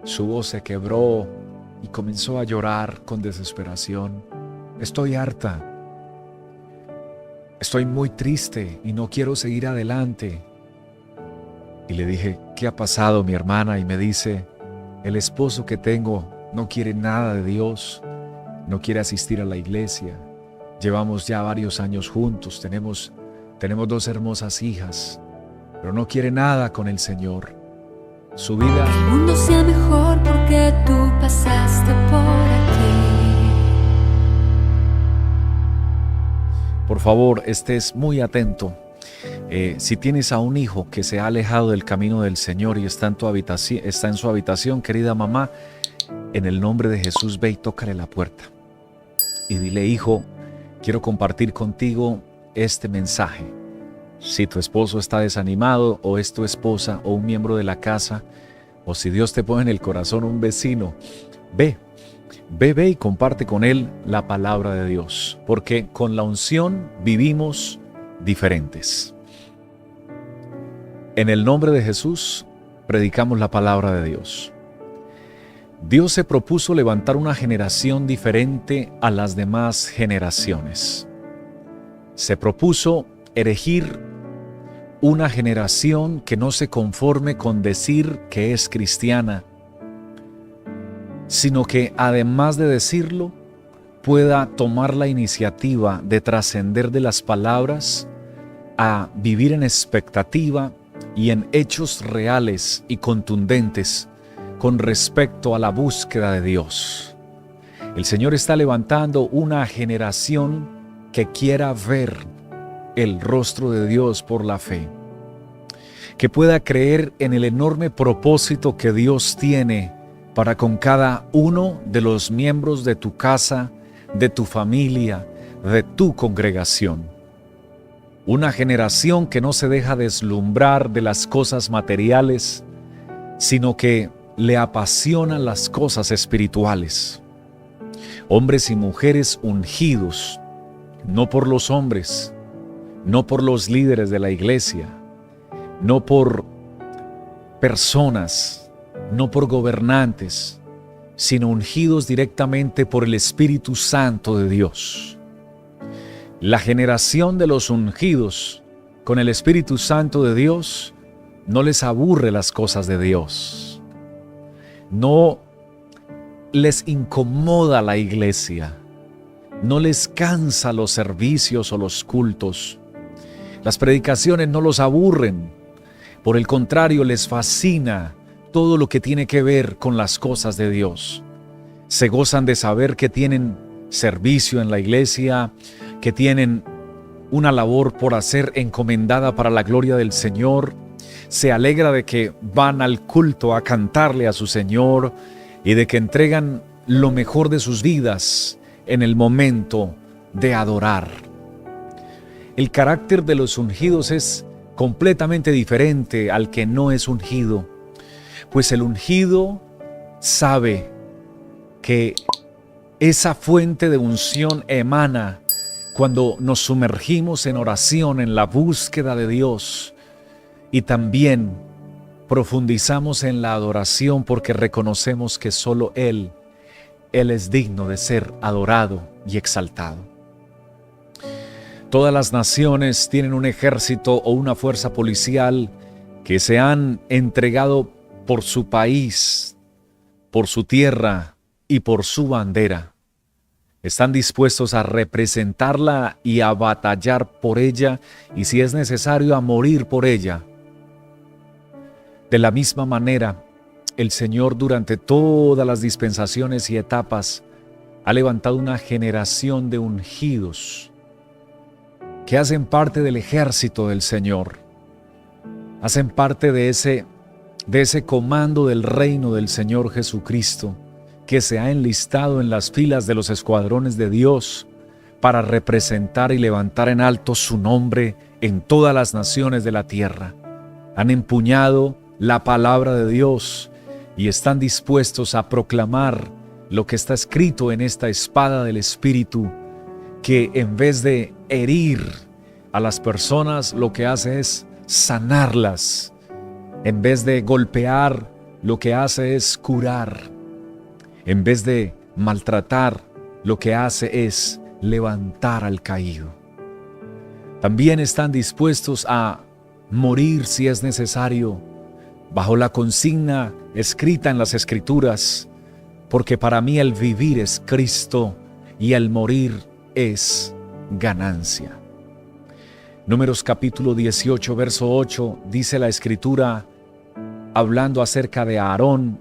Su voz se quebró y comenzó a llorar con desesperación. Estoy harta, estoy muy triste y no quiero seguir adelante. Y le dije, ¿qué ha pasado, mi hermana? Y me dice, el esposo que tengo no quiere nada de Dios, no quiere asistir a la iglesia. Llevamos ya varios años juntos, tenemos 2 hermosas hijas, pero no quiere nada con el Señor. Su vida... Que el mundo sea mejor porque tú pasaste por aquí. Por favor, estés muy atento. Si tienes a un hijo que se ha alejado del camino del Señor y está en su habitación, querida mamá, en el nombre de Jesús, ve y tócale la puerta. Y dile, hijo, quiero compartir contigo este mensaje. Si tu esposo está desanimado, o es tu esposa, o un miembro de la casa, o si Dios te pone en el corazón un vecino, ve y comparte con él la palabra de Dios, porque con la unción vivimos diferentes. En el nombre de Jesús, predicamos la palabra de Dios. Dios se propuso levantar una generación diferente a las demás generaciones. Se propuso erigir una generación que no se conforme con decir que es cristiana, sino que además de decirlo, pueda tomar la iniciativa de trascender de las palabras a vivir en expectativa y en hechos reales y contundentes con respecto a la búsqueda de Dios. El Señor está levantando una generación que quiera ver el rostro de Dios por la fe, que pueda creer en el enorme propósito que Dios tiene para con cada uno de los miembros de tu casa, de tu familia, de tu congregación. Una generación que no se deja deslumbrar de las cosas materiales, sino que le apasionan las cosas espirituales. Hombres y mujeres ungidos, no por los hombres, no por los líderes de la iglesia, no por personas, no por gobernantes, sino ungidos directamente por el Espíritu Santo de Dios. La generación de los ungidos con el Espíritu Santo de Dios no les aburre las cosas de Dios. No les incomoda la iglesia. No les cansa los servicios o los cultos. Las predicaciones no los aburren. Por el contrario, les fascina todo lo que tiene que ver con las cosas de Dios. Se gozan de saber que tienen servicio en la iglesia, que tienen una labor por hacer encomendada para la gloria del Señor. Se alegra de que van al culto a cantarle a su Señor y de que entregan lo mejor de sus vidas en el momento de adorar. El carácter de los ungidos es completamente diferente al que no es ungido, pues el ungido sabe que esa fuente de unción emana cuando nos sumergimos en oración, en la búsqueda de Dios, y también profundizamos en la adoración porque reconocemos que solo Él es digno de ser adorado y exaltado. Todas las naciones tienen un ejército o una fuerza policial que se han entregado por su país, por su tierra y por su bandera. Están dispuestos a representarla y a batallar por ella y, si es necesario, a morir por ella. De la misma manera, el Señor durante todas las dispensaciones y etapas ha levantado una generación de ungidos que hacen parte del ejército del Señor, hacen parte de ese comando del reino del Señor Jesucristo, que se ha enlistado en las filas de los escuadrones de Dios para representar y levantar en alto su nombre en todas las naciones de la tierra. Han empuñado la palabra de Dios y están dispuestos a proclamar lo que está escrito en esta espada del Espíritu, que en vez de herir a las personas, lo que hace es sanarlas. En vez de golpear, lo que hace es curar. En vez de maltratar, lo que hace es levantar al caído. También están dispuestos a morir si es necesario, bajo la consigna escrita en las Escrituras, porque para mí el vivir es Cristo y el morir es ganancia. Números capítulo 18, verso 8, dice la Escritura, hablando acerca de Aarón,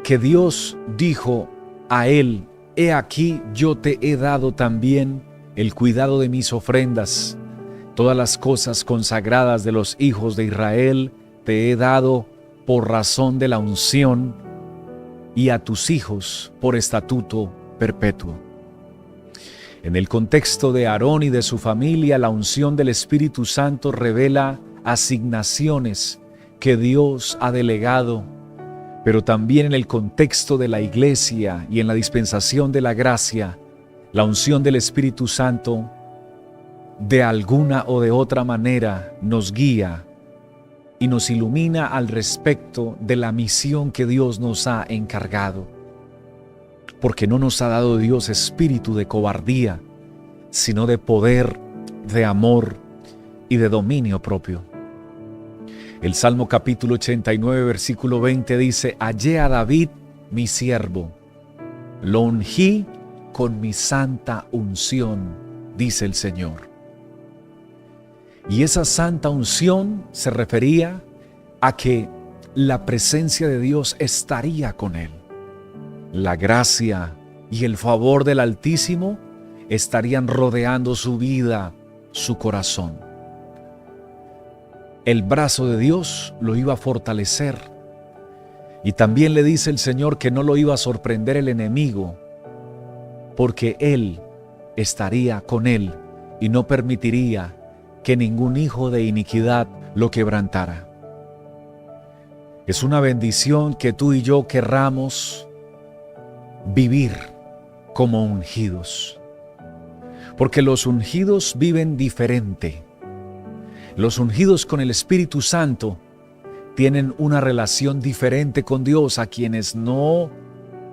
que Dios dijo a él: he aquí yo te he dado también el cuidado de mis ofrendas, todas las cosas consagradas de los hijos de Israel te he dado por razón de la unción, y a tus hijos por estatuto perpetuo. En el contexto de Aarón y de su familia, la unción del Espíritu Santo revela asignaciones que Dios ha delegado, pero también en el contexto de la iglesia y en la dispensación de la gracia, la unción del Espíritu Santo de alguna o de otra manera nos guía y nos ilumina al respecto de la misión que Dios nos ha encargado. Porque no nos ha dado Dios espíritu de cobardía, sino de poder, de amor y de dominio propio. El Salmo capítulo 89, versículo 20 dice: hallé a David, mi siervo, lo ungí con mi santa unción, dice el Señor. Y esa santa unción se refería a que la presencia de Dios estaría con él. La gracia y el favor del Altísimo estarían rodeando su vida, su corazón. El brazo de Dios lo iba a fortalecer. Y también le dice el Señor que no lo iba a sorprender el enemigo, porque Él estaría con él y no permitiría que ningún hijo de iniquidad lo quebrantara. Es una bendición que tú y yo querramos vivir como ungidos, porque los ungidos viven diferente. Los ungidos con el Espíritu Santo tienen una relación diferente con Dios a quienes no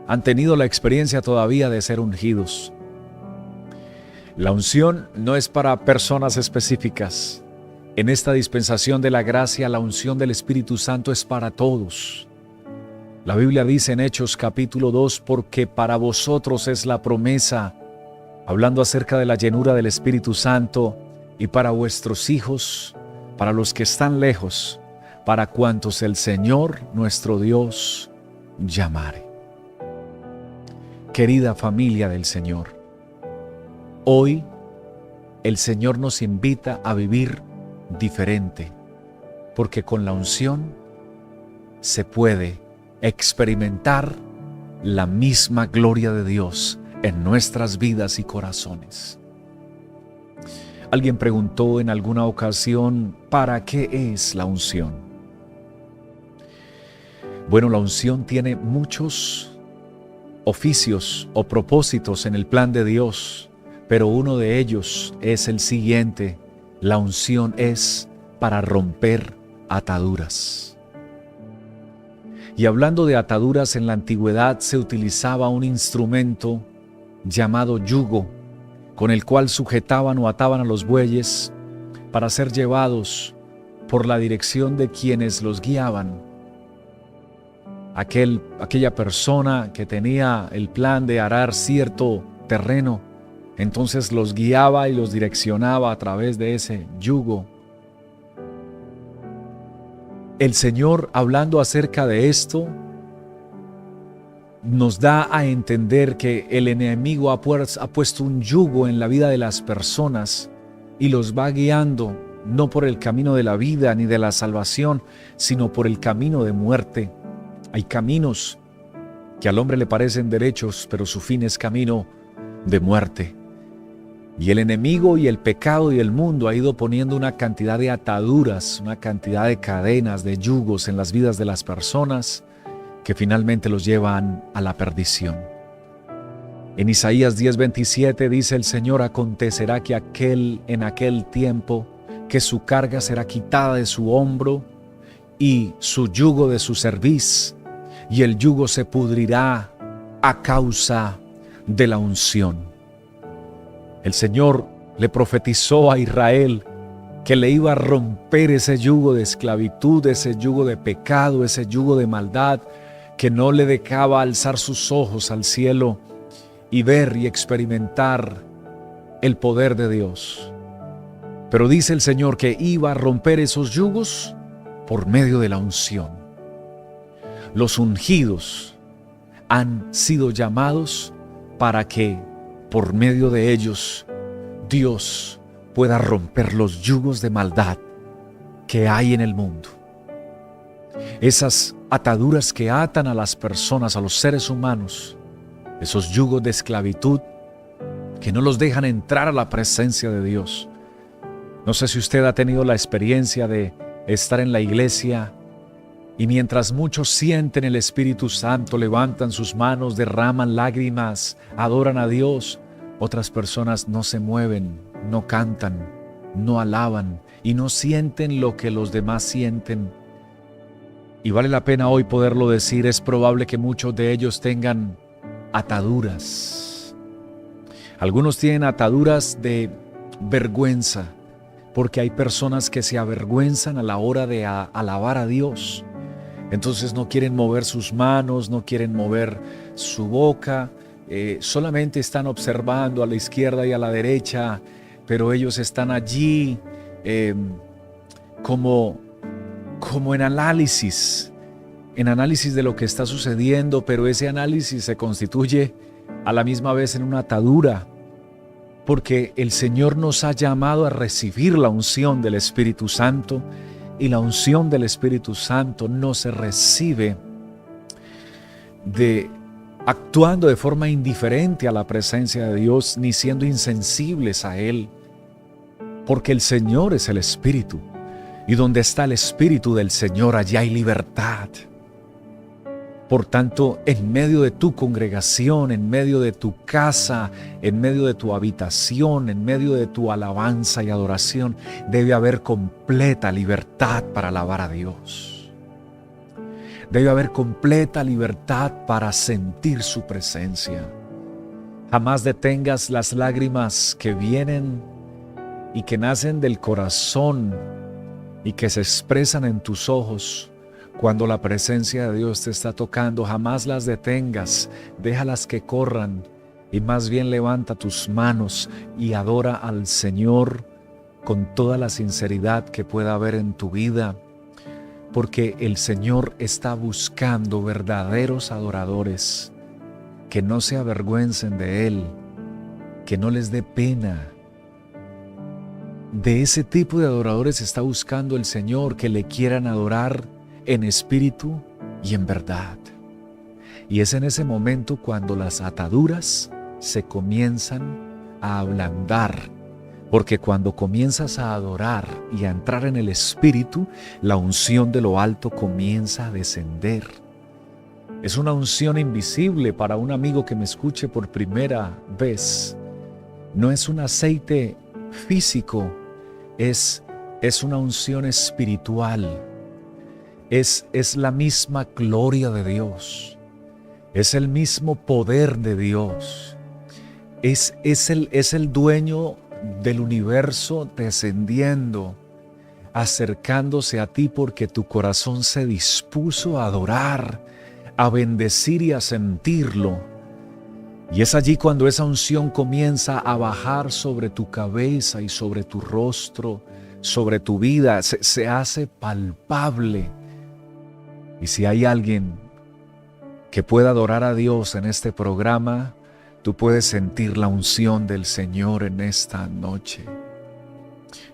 han tenido la experiencia todavía de ser ungidos. La unción no es para personas específicas. En esta dispensación de la gracia, la unción del Espíritu Santo es para todos. La Biblia dice en Hechos capítulo 2, porque para vosotros es la promesa, hablando acerca de la llenura del Espíritu Santo, y para vuestros hijos, para los que están lejos, para cuantos el Señor nuestro Dios llamare. Querida familia del Señor, hoy el Señor nos invita a vivir diferente, porque con la unción se puede experimentar la misma gloria de Dios en nuestras vidas y corazones. Alguien preguntó en alguna ocasión, ¿para qué es la unción? Bueno, la unción tiene muchos oficios o propósitos en el plan de Dios, pero uno de ellos es el siguiente: la unción es para romper ataduras. Y hablando de ataduras, en la antigüedad se utilizaba un instrumento llamado yugo, con el cual sujetaban o ataban a los bueyes para ser llevados por la dirección de quienes los guiaban. Aquella persona que tenía el plan de arar cierto terreno, entonces los guiaba y los direccionaba a través de ese yugo. El Señor, hablando acerca de esto, nos da a entender que el enemigo ha puesto un yugo en la vida de las personas y los va guiando no por el camino de la vida ni de la salvación, sino por el camino de muerte. Hay caminos que al hombre le parecen derechos, pero su fin es camino de muerte. Y el enemigo y el pecado y el mundo ha ido poniendo una cantidad de ataduras, una cantidad de cadenas, de yugos en las vidas de las personas que finalmente los llevan a la perdición. En Isaías 10:27 dice el Señor: acontecerá que en aquel tiempo que su carga será quitada de su hombro y su yugo de su cerviz, y el yugo se pudrirá a causa de la unción. El Señor le profetizó a Israel que le iba a romper ese yugo de esclavitud, ese yugo de pecado, ese yugo de maldad, que no le dejaba alzar sus ojos al cielo y ver y experimentar el poder de Dios. Pero dice el Señor que iba a romper esos yugos por medio de la unción. Los ungidos han sido llamados para que por medio de ellos Dios pueda romper los yugos de maldad que hay en el mundo. Esas ataduras que atan a las personas, a los seres humanos, esos yugos de esclavitud que no los dejan entrar a la presencia de Dios. No sé si usted ha tenido la experiencia de estar en la iglesia y mientras muchos sienten el Espíritu Santo, levantan sus manos, derraman lágrimas, adoran a Dios, otras personas no se mueven, no cantan, no alaban y no sienten lo que los demás sienten. Y vale la pena hoy poderlo decir, es probable que muchos de ellos tengan ataduras. Algunos tienen ataduras de vergüenza, porque hay personas que se avergüenzan a la hora de alabar a Dios. Entonces no quieren mover sus manos, no quieren mover su boca, solamente están observando a la izquierda y a la derecha, pero ellos están allí como en análisis de lo que está sucediendo, pero ese análisis se constituye a la misma vez en una atadura, porque el Señor nos ha llamado a recibir la unción del Espíritu Santo, y la unción del Espíritu Santo no se recibe actuando de forma indiferente a la presencia de Dios, ni siendo insensibles a Él, porque el Señor es el Espíritu, y donde está el Espíritu del Señor, allí hay libertad. Por tanto, en medio de tu congregación, en medio de tu casa, en medio de tu habitación, en medio de tu alabanza y adoración, debe haber completa libertad para alabar a Dios. Debe haber completa libertad para sentir su presencia. Jamás detengas las lágrimas que vienen y que nacen del corazón y que se expresan en tus ojos. Cuando la presencia de Dios te está tocando, jamás las detengas, déjalas que corran y más bien levanta tus manos y adora al Señor con toda la sinceridad que pueda haber en tu vida, porque el Señor está buscando verdaderos adoradores que no se avergüencen de Él, que no les dé pena. De ese tipo de adoradores está buscando el Señor, que le quieran adorar en espíritu y en verdad. Y es en ese momento cuando las ataduras se comienzan a ablandar, porque cuando comienzas a adorar y a entrar en el espíritu, la unción de lo alto comienza a descender. Es una unción invisible para un amigo que me escuche por primera vez. No es un aceite físico, es una unción espiritual. Es la misma gloria de Dios, es el mismo poder de Dios, es el dueño del universo descendiendo, acercándose a ti porque tu corazón se dispuso a adorar, a bendecir y a sentirlo. Y es allí cuando esa unción comienza a bajar sobre tu cabeza y sobre tu rostro, sobre tu vida, se hace palpable. Y si hay alguien que pueda adorar a Dios en este programa, tú puedes sentir la unción del Señor en esta noche.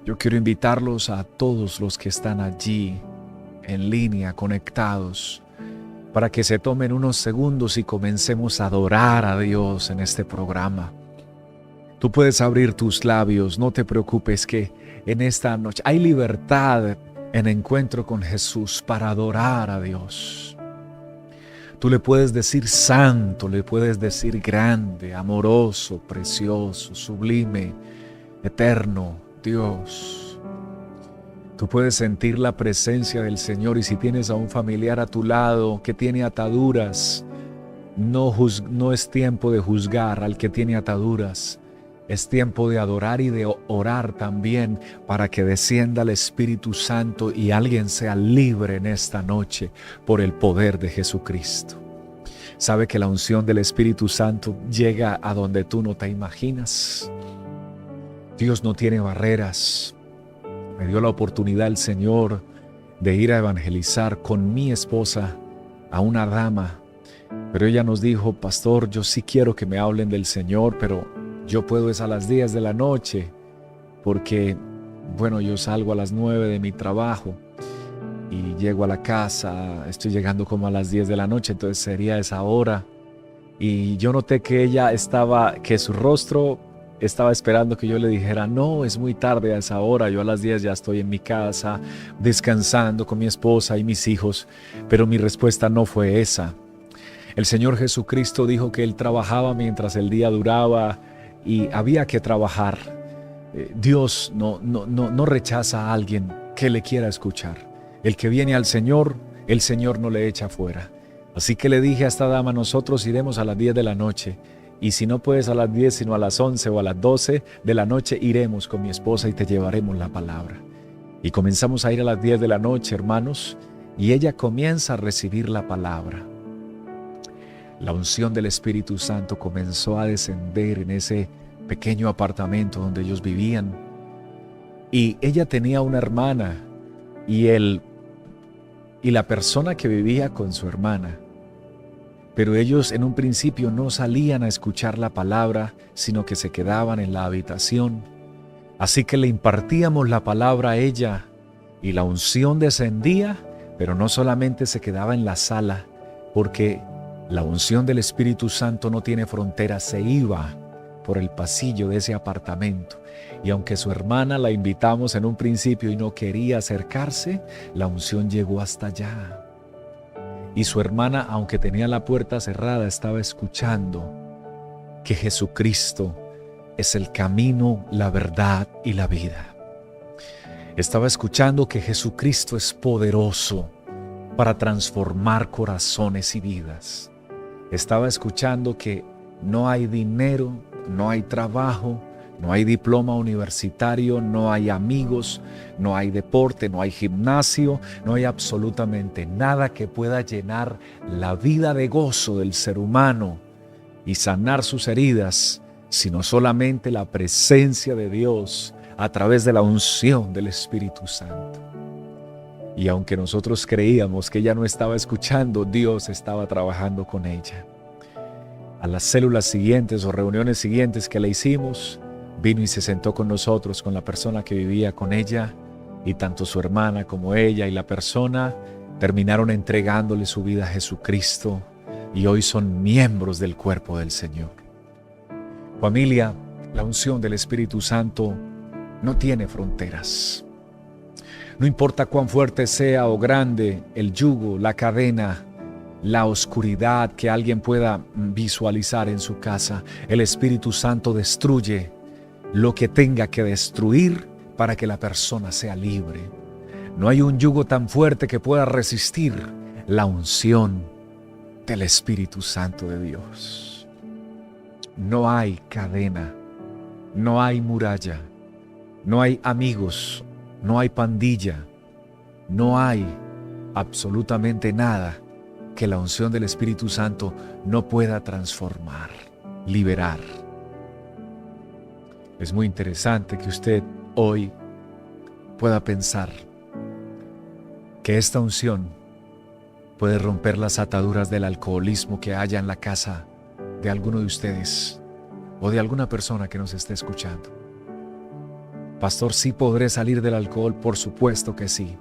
Yo quiero invitarlos a todos los que están allí, en línea, conectados, para que se tomen unos segundos y comencemos a adorar a Dios en este programa. Tú puedes abrir tus labios, no te preocupes que en esta noche hay libertad en encuentro con Jesús para adorar a Dios. Tú le puedes decir santo, le puedes decir grande, amoroso, precioso, sublime, eterno, Dios. Tú puedes sentir la presencia del Señor, y si tienes a un familiar a tu lado que tiene ataduras, no es tiempo de juzgar al que tiene ataduras. Es tiempo de adorar y de orar también para que descienda el Espíritu Santo y alguien sea libre en esta noche por el poder de Jesucristo. ¿Sabe que la unción del Espíritu Santo llega a donde tú no te imaginas? Dios no tiene barreras. Me dio la oportunidad el Señor de ir a evangelizar con mi esposa a una dama, pero ella nos dijo: pastor, yo sí quiero que me hablen del Señor, pero yo puedo es a las 10 de la noche, porque, bueno, yo salgo a las 9 de mi trabajo y llego a la casa, estoy llegando como a las 10 de la noche, entonces sería esa hora. Y yo noté que que su rostro estaba esperando que yo le dijera: no, es muy tarde a esa hora, yo a las 10 ya estoy en mi casa, descansando con mi esposa y mis hijos. Pero mi respuesta no fue esa. El Señor Jesucristo dijo que Él trabajaba mientras el día duraba y había que trabajar. Dios no rechaza a alguien que le quiera escuchar. El que viene al Señor, el Señor no le echa fuera. Así que le dije a esta dama: nosotros iremos a las 10 de la noche. Y si no puedes a las 10, sino a las 11 o a las 12 de la noche, iremos con mi esposa y te llevaremos la palabra. Y comenzamos a ir a las 10 de la noche, hermanos, y ella comienza a recibir la palabra. La unción del Espíritu Santo comenzó a descender en ese pequeño apartamento donde ellos vivían. Y ella tenía una hermana, y la persona que vivía con su hermana. Pero ellos en un principio no salían a escuchar la palabra, sino que se quedaban en la habitación. Así que le impartíamos la palabra a ella, y la unción descendía, pero no solamente se quedaba en la sala, porque la unción del Espíritu Santo no tiene fronteras, se iba por el pasillo de ese apartamento. Y aunque su hermana la invitamos en un principio y no quería acercarse, la unción llegó hasta allá. Y su hermana, aunque tenía la puerta cerrada, estaba escuchando que Jesucristo es el camino, la verdad y la vida. Estaba escuchando que Jesucristo es poderoso para transformar corazones y vidas. Estaba escuchando que no hay dinero, no hay trabajo, no hay diploma universitario, no hay amigos, no hay deporte, no hay gimnasio, no hay absolutamente nada que pueda llenar la vida de gozo del ser humano y sanar sus heridas, sino solamente la presencia de Dios a través de la unción del Espíritu Santo. Y aunque nosotros creíamos que ella no estaba escuchando, Dios estaba trabajando con ella. A las células siguientes o reuniones siguientes que le hicimos, vino y se sentó con nosotros, con la persona que vivía con ella, y tanto su hermana como ella y la persona terminaron entregándole su vida a Jesucristo y hoy son miembros del cuerpo del Señor. Familia, la unción del Espíritu Santo no tiene fronteras. No importa cuán fuerte sea o grande el yugo, la cadena, la oscuridad que alguien pueda visualizar en su casa, el Espíritu Santo destruye lo que tenga que destruir para que la persona sea libre. No hay un yugo tan fuerte que pueda resistir la unción del Espíritu Santo de Dios. No hay cadena, no hay muralla, no hay amigos, no hay pandilla, no hay absolutamente nada que la unción del Espíritu Santo no pueda transformar, liberar. Es muy interesante que usted hoy pueda pensar que esta unción puede romper las ataduras del alcoholismo que haya en la casa de alguno de ustedes o de alguna persona que nos esté escuchando. Pastor, ¿sí podré salir del alcohol? Por supuesto que sí.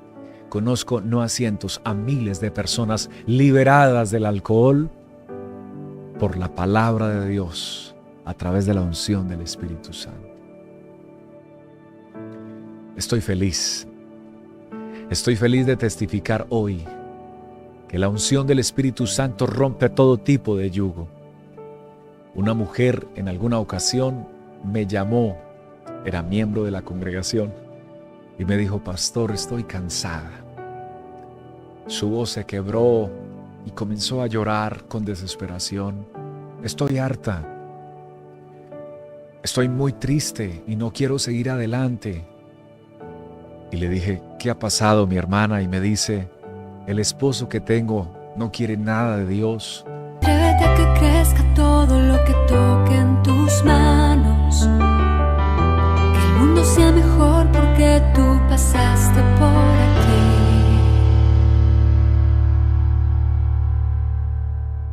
Conozco no a cientos, a miles de personas liberadas del alcohol por la palabra de Dios a través de la unción del Espíritu Santo. Estoy feliz de testificar hoy que la unción del Espíritu Santo rompe todo tipo de yugo. Una mujer en alguna ocasión me llamó, era miembro de la congregación, y me dijo: pastor, estoy cansada. Su voz se quebró y comenzó a llorar con desesperación. Estoy harta. Estoy muy triste y no quiero seguir adelante. Y le dije: ¿qué ha pasado, mi hermana? Y me dice: el esposo que tengo no quiere nada de Dios. Atrévete a que crezca todo lo que toque en tus manos.